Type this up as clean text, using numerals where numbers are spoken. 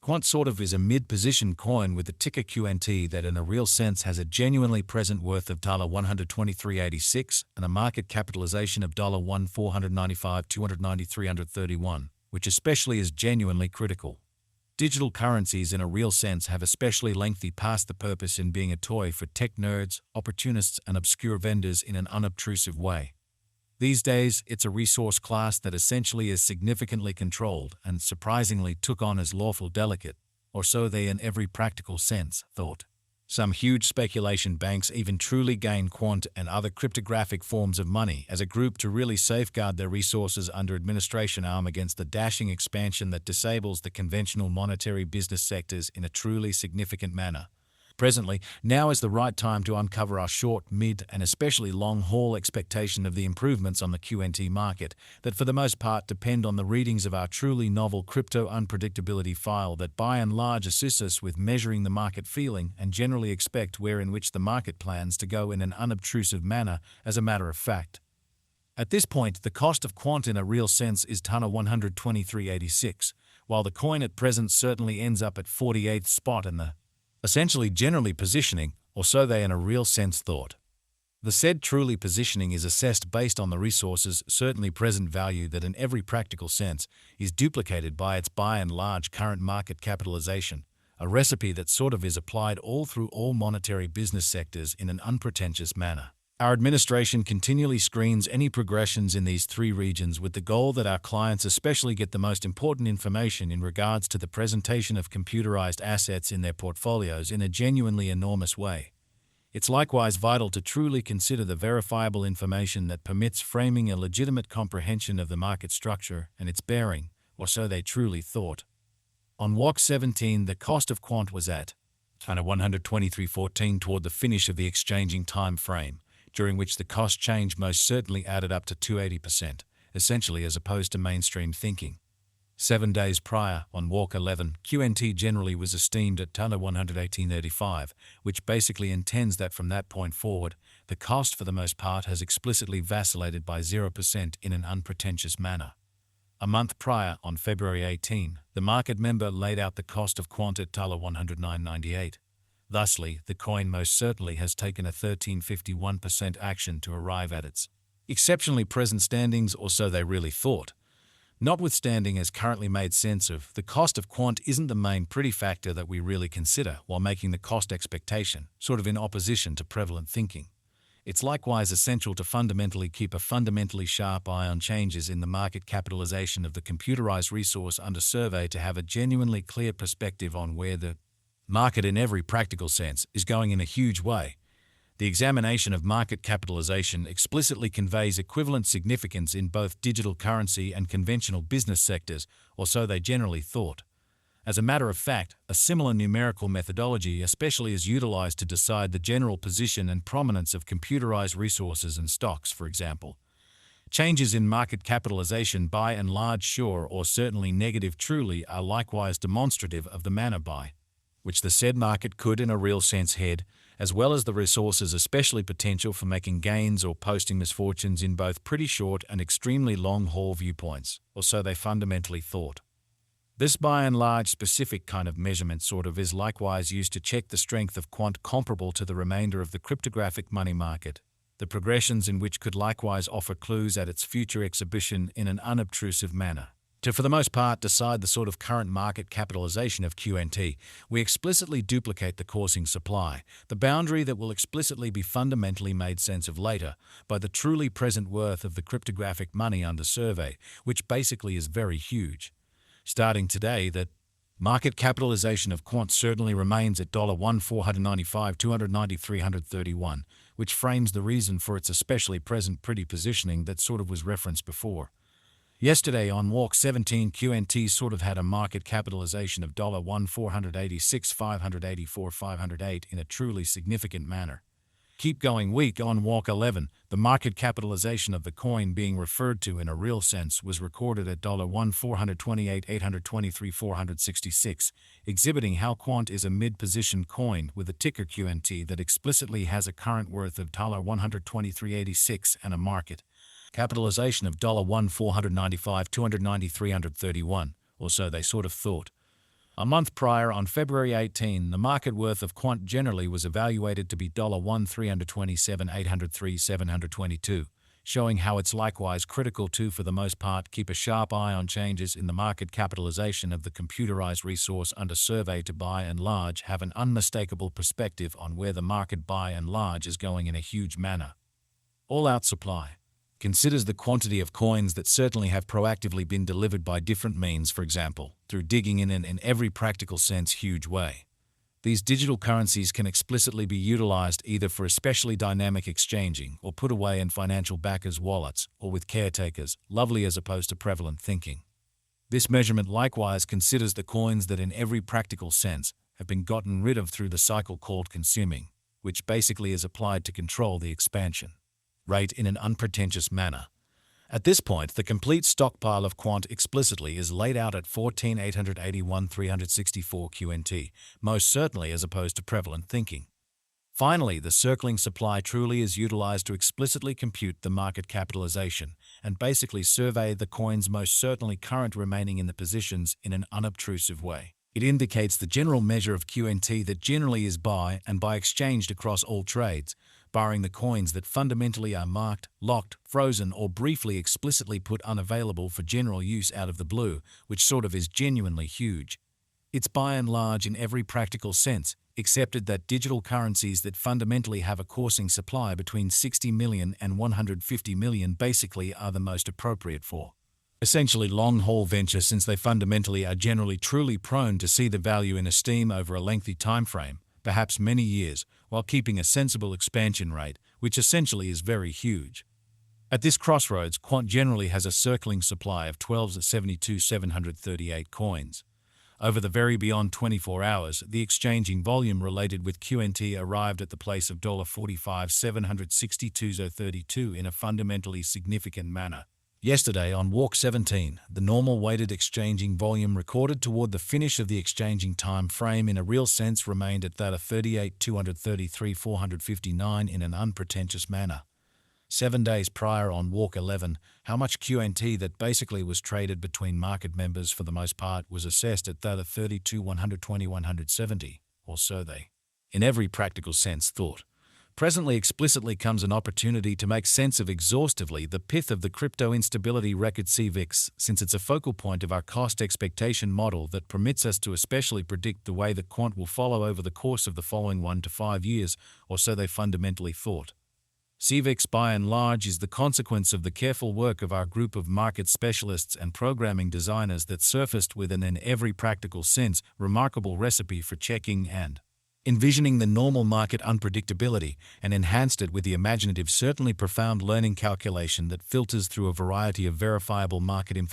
Quant sort of is a mid-position coin with the ticker QNT that in a real sense has a genuinely present worth of $123.86 and a market capitalization of $1,495,290,331, which especially is genuinely critical. Digital currencies in a real sense have especially lengthy past the purpose in being a toy for tech nerds, opportunists, and obscure vendors in an unobtrusive way. These days, it's a resource class that essentially is significantly controlled and surprisingly took on as lawful delicate, or so they in every practical sense thought. Some huge speculation banks even truly gain quant and other cryptographic forms of money as a group to really safeguard their resources under administration arm against the dashing expansion that disables the conventional monetary business sectors in a truly significant manner. Presently, now is the right time to uncover our short, mid, and especially long-haul expectation of the improvements on the QNT market that for the most part depend on the readings of our truly novel crypto unpredictability file that by and large assists us with measuring the market feeling and generally expect where in which the market plans to go in an unobtrusive manner as a matter of fact. At this point, the cost of quant in a real sense is $123.86, while the coin at present certainly ends up at 48th spot in the essentially generally positioning, or so they in a real sense thought. The said truly positioning is assessed based on the resource's certainly present value that in every practical sense is duplicated by its by and large current market capitalization, a recipe that sort of is applied all through all monetary business sectors in an unpretentious manner. Our administration continually screens any progressions in these three regions with the goal that our clients especially get the most important information in regards to the presentation of computerized assets in their portfolios in a genuinely enormous way. It's likewise vital to truly consider the verifiable information that permits framing a legitimate comprehension of the market structure and its bearing, or so they truly thought. On walk 17, the cost of quant was at $123.14 toward the finish of the exchanging time frame, during which the cost change most certainly added up to 280%, essentially as opposed to mainstream thinking. 7 days prior, on walk 11, QNT generally was esteemed at $118.85, which basically intends that from that point forward, the cost for the most part has explicitly vacillated by 0% in an unpretentious manner. A month prior, on February 18, the market member laid out the cost of quant at $109.98. Thusly, the coin most certainly has taken a 1351% action to arrive at its exceptionally present standings, or so they really thought. Notwithstanding as currently made sense of, the cost of quant isn't the main pretty factor that we really consider while making the cost expectation, sort of in opposition to prevalent thinking. It's likewise essential to fundamentally keep a fundamentally sharp eye on changes in the market capitalization of the computerized resource under survey to have a genuinely clear perspective on where the market in every practical sense is going in a huge way. The examination of market capitalization explicitly conveys equivalent significance in both digital currency and conventional business sectors, or so they generally thought. As a matter of fact, a similar numerical methodology especially is utilized to decide the general position and prominence of computerized resources and stocks, for example. Changes in market capitalization by and large sure or certainly negative truly are likewise demonstrative of the manner by which the said market could in a real sense head, as well as the resources especially potential for making gains or posting misfortunes in both pretty short and extremely long-haul viewpoints, or so they fundamentally thought. This by and large specific kind of measurement sort of is likewise used to check the strength of quant comparable to the remainder of the cryptographic money market, the progressions in which could likewise offer clues at its future exhibition in an unobtrusive manner. To, for the most part, decide the sort of current market capitalization of QNT, we explicitly duplicate the coursing supply, the boundary that will explicitly be fundamentally made sense of later by the truly present worth of the cryptographic money under survey, which basically is very huge. Starting today, the market capitalization of Quant certainly remains at $1,495,290,331, which frames the reason for its especially present pretty positioning that sort of was referenced before. Yesterday on walk 17, QNT sort of had a market capitalization of $1,486,584,508 in a truly significant manner. Keep going week on walk 11, the market capitalization of the coin being referred to in a real sense was recorded at $1,428,823,466, exhibiting how Quant is a mid-position coin with a ticker QNT that explicitly has a current worth of $123.86 and a market capitalization of $1,495,290,331, or so they sort of thought. A month prior, on February 18, the market worth of Quant generally was evaluated to be $1,327,803,722, showing how it's likewise critical to, for the most part, keep a sharp eye on changes in the market capitalization of the computerized resource under survey to by and large have an unmistakable perspective on where the market by and large is going in a huge manner. All-out supply considers the quantity of coins that certainly have proactively been delivered by different means, for example, through digging in an in every practical sense huge way. These digital currencies can explicitly be utilized either for especially dynamic exchanging or put away in financial backers' wallets or with caretakers, lovely as opposed to prevalent thinking. This measurement likewise considers the coins that in every practical sense have been gotten rid of through the cycle called consuming, which basically is applied to control the expansion rate in an unpretentious manner. At this point, the complete stockpile of Quant explicitly is laid out at 14,881,364 QNT, most certainly as opposed to prevalent thinking. Finally, the circling supply truly is utilized to explicitly compute the market capitalization and basically survey the coins most certainly current remaining in the positions in an unobtrusive way. It indicates the general measure of QNT that generally is by and by exchanged across all trades, barring the coins that fundamentally are marked, locked, frozen, or briefly explicitly put unavailable for general use out of the blue, which sort of is genuinely huge. It's by and large in every practical sense, accepted that digital currencies that fundamentally have a coursing supply between 60 million and 150 million basically are the most appropriate for essentially long-haul venture, since they fundamentally are generally truly prone to see the value in esteem over a lengthy time frame, perhaps many years, while keeping a sensible expansion rate, which essentially is very huge. At this crossroads, Quant generally has a circling supply of 12,72,738 coins. Over the very beyond 24 hours, the exchanging volume related with QNT arrived at the place of $45,762.32 in a fundamentally significant manner. Yesterday, on Walk 17, the normal weighted exchanging volume recorded toward the finish of the exchanging time frame in a real sense remained at that of 38,233,459 in an unpretentious manner. 7 days prior, on Walk 11, how much QNT that basically was traded between market members for the most part was assessed at that of 32,120,170, or so they, in every practical sense, thought. Presently explicitly comes an opportunity to make sense of exhaustively the pith of the crypto instability record CVIX, since it's a focal point of our cost expectation model that permits us to especially predict the way that Quant will follow over the course of the following 1 to 5 years, or so they fundamentally thought. CVIX by and large is the consequence of the careful work of our group of market specialists and programming designers that surfaced with an in every practical sense remarkable recipe for checking and envisioning the normal market unpredictability, and enhanced it with the imaginative, certainly profound learning calculation that filters through a variety of verifiable market information